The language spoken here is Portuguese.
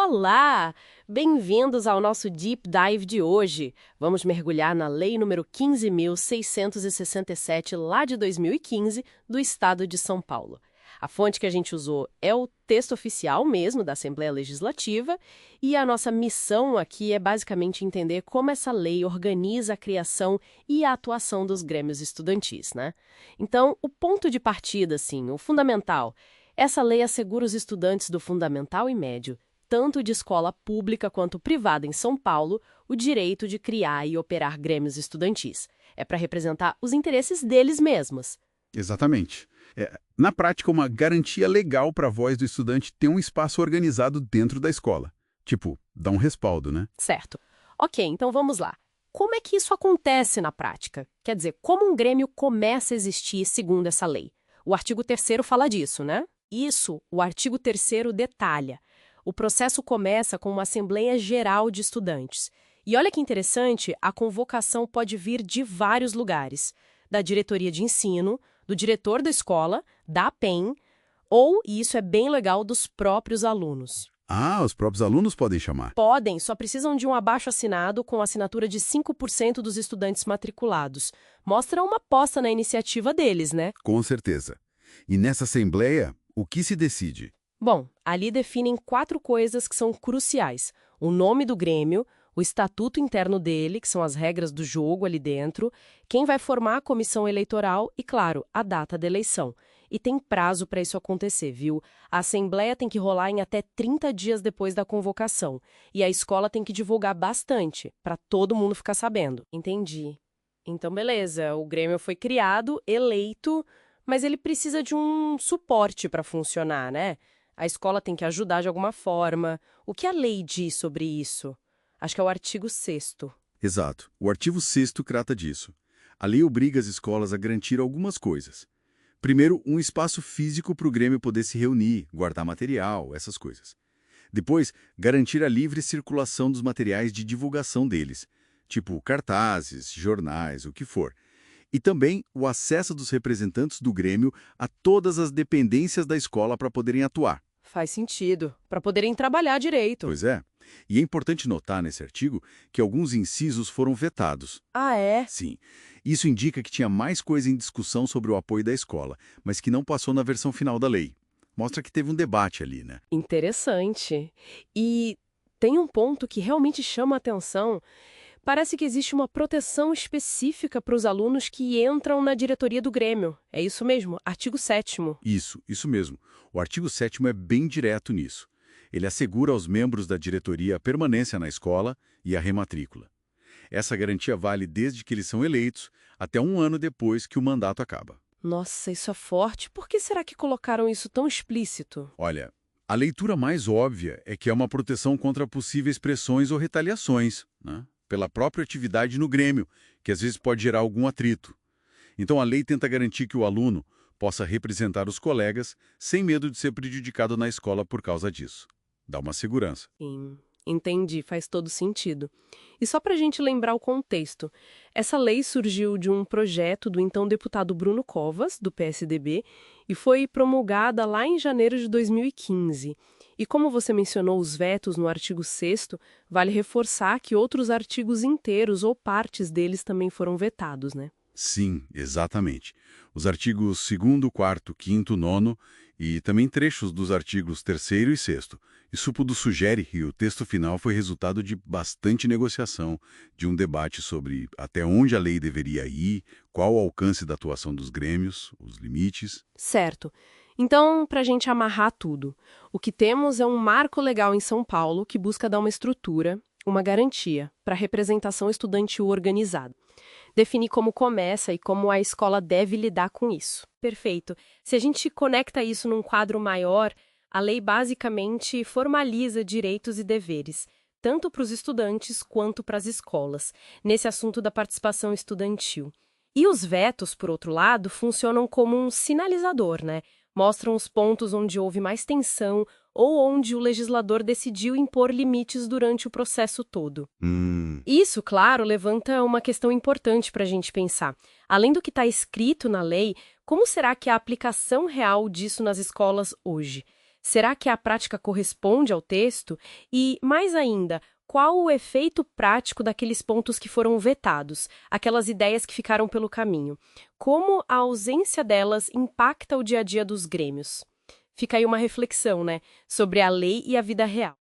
Olá! Bem-vindos ao nosso Deep Dive de hoje. Vamos mergulhar na Lei número 15.667, lá de 2015, do Estado de São Paulo. A fonte que a gente usou é o texto oficial mesmo da Assembleia Legislativa e a nossa missão aqui é basicamente entender como essa lei organiza a criação e a atuação dos grêmios estudantis, né? Então, o ponto de partida, assim, o fundamental, essa lei assegura os estudantes do fundamental e médio, tanto de escola pública quanto privada em São Paulo, o direito de criar e operar grêmios estudantis. É para representar os interesses deles mesmos. Exatamente. Na prática, uma garantia legal para a voz do estudante ter um espaço organizado dentro da escola. Tipo, dá um respaldo, né? Certo. Ok, então vamos lá. Como é que isso acontece na prática? Quer dizer, como um grêmio começa a existir segundo essa lei? O artigo 3º fala disso, né? Isso, o artigo 3º detalha. O processo começa com uma Assembleia Geral de Estudantes. E olha que interessante, a convocação pode vir de vários lugares. Da diretoria de ensino, do diretor da escola, da APEM, ou, e isso é bem legal, dos próprios alunos. Ah, os próprios alunos podem chamar. Podem, só precisam de um abaixo-assinado com assinatura de 5% dos estudantes matriculados. Mostra uma aposta na iniciativa deles, né? Com certeza. E nessa assembleia, o que se decide? Bom, ali definem 4 coisas que são cruciais. O nome do grêmio, o estatuto interno dele, que são as regras do jogo ali dentro, quem vai formar a comissão eleitoral e, claro, a data da eleição. E tem prazo para isso acontecer, viu? A assembleia tem que rolar em até 30 dias depois da convocação. E a escola tem que divulgar bastante, para todo mundo ficar sabendo. Entendi. Então, beleza, o grêmio foi criado, eleito, mas ele precisa de um suporte para funcionar, né? A escola tem que ajudar de alguma forma. O que a lei diz sobre isso? Acho que é o artigo 6º. Exato. O artigo 6º trata disso. A lei obriga as escolas a garantir algumas coisas. Primeiro, um espaço físico para o grêmio poder se reunir, guardar material, essas coisas. Depois, garantir a livre circulação dos materiais de divulgação deles, tipo cartazes, jornais, o que for. E também o acesso dos representantes do grêmio a todas as dependências da escola para poderem atuar. Faz sentido, para poderem trabalhar direito. Pois é. E é importante notar nesse artigo que alguns incisos foram vetados. Ah, é? Sim. Isso indica que tinha mais coisa em discussão sobre o apoio da escola, mas que não passou na versão final da lei. Mostra que teve um debate ali, né? Interessante. E tem um ponto que realmente chama a atenção. Parece que existe uma proteção específica para os alunos que entram na diretoria do grêmio. É isso mesmo, artigo 7º. Isso mesmo. O artigo 7º é bem direto nisso. Ele assegura aos membros da diretoria a permanência na escola e a rematrícula. Essa garantia vale desde que eles são eleitos até um ano depois que o mandato acaba. Nossa, isso é forte. Por que será que colocaram isso tão explícito? Olha, a leitura mais óbvia é que é uma proteção contra possíveis pressões ou retaliações, né? Pela própria atividade no grêmio, que às vezes pode gerar algum atrito. Então a lei tenta garantir que o aluno possa representar os colegas sem medo de ser prejudicado na escola por causa disso. Dá uma segurança. Sim, entendi, faz todo sentido. E só para a gente lembrar o contexto, essa lei surgiu de um projeto do então deputado Bruno Covas, do PSDB, e foi promulgada lá em janeiro de 2015. E como você mencionou os vetos no artigo 6º, vale reforçar que outros artigos inteiros ou partes deles também foram vetados, né? Sim, exatamente. Os artigos 2º, 4º, 5º, 9º e também trechos dos artigos 3º e 6º. Isso tudo sugere que o texto final foi resultado de bastante negociação, de um debate sobre até onde a lei deveria ir, qual o alcance da atuação dos grêmios, os limites. Certo. Então, para a gente amarrar tudo, o que temos é um marco legal em São Paulo que busca dar uma estrutura, uma garantia para a representação estudantil organizada. Definir como começa e como a escola deve lidar com isso. Perfeito. Se a gente conecta isso num quadro maior, a lei basicamente formaliza direitos e deveres, tanto para os estudantes quanto para as escolas, nesse assunto da participação estudantil. E os vetos, por outro lado, funcionam como um sinalizador, né? Mostram os pontos onde houve mais tensão ou onde o legislador decidiu impor limites durante o processo todo. Isso, claro, levanta uma questão importante para a gente pensar. Além do que está escrito na lei, como será que é a aplicação real disso nas escolas hoje? Será que a prática corresponde ao texto? E, mais ainda, qual o efeito prático daqueles pontos que foram vetados, aquelas ideias que ficaram pelo caminho? Como a ausência delas impacta o dia a dia dos grêmios? Fica aí uma reflexão, né, sobre a lei e a vida real.